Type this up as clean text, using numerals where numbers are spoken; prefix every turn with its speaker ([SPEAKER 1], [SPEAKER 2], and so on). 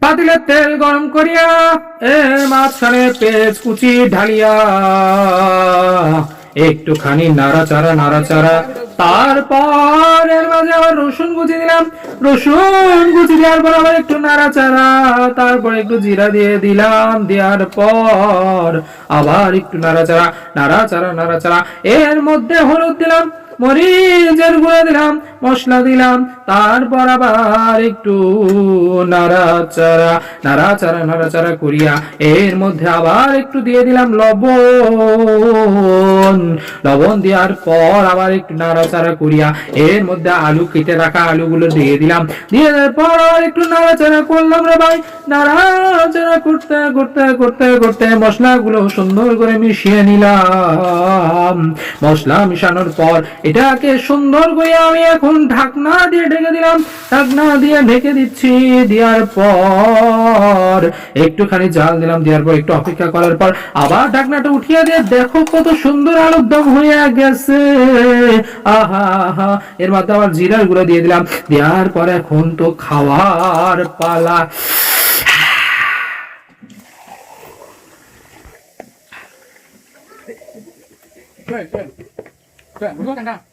[SPEAKER 1] পাতিলে তেল গরম করিয়া এর মাঝখানে পেঁয়াজ কুচি ঢালিয়া একটুখানি নাড়াচাড়া নাড়াচাড়া, তারপর এর মাঝে আবার রসুন কুচি দিলাম। রসুন কুচি দেওয়ার পর আবার একটু নাড়াচাড়া, তারপর একটু জিরা দিয়ে দিলাম। দেওয়ার পর আবার একটু নাড়াচাড়া নাড়াচাড়া নাড়াচাড়া, এর মধ্যে হলুদ দিলাম, মরিচের গুঁড়ো দিলাম, মশলা দিলাম। তারপর আবার একটু নাড়াচাড়া নাড়াচাড়া নাড়াচাড়া করিয়া এর মধ্যে আবার একটু দিয়ে দিলাম লবণ। লবণ দেওয়ার পর আবার একটু নাড়াচাড়া করিয়া এর মধ্যে আলু কেটে রাখা আলুগুলো দিয়ে দিলাম। দিয়ে দেওয়ার পর আবার একটু নাড়াচাড়া করলাম রে ভাই। নাড়াচাড়া করতে করতে করতে করতে মশলাগুলো সুন্দর করে মিশিয়ে নিলাম। মশলা মিশানোর পর এটাকে সুন্দর করে আমি এখন ঢাকনা দিয়ে ঢেকে দিলাম। ঢাকনা দিয়ে ঢেকে দিচ্ছি। দেওয়ার পর একটুখানি জাল দিলাম। দেওয়ার পর একটু অপেক্ষা করার পর আবার ঢাকনাটা উঠিয়ে দিয়ে দেখো কত সুন্দর আলুর দম হয়ে গেছে। আহা আহা, এর মধ্যে আবার জিরার গুঁড়ো দিয়ে দিলাম। দেওয়ার পর এখন তো খাওয়ার পালা।
[SPEAKER 2] 对对对，不说尴尬。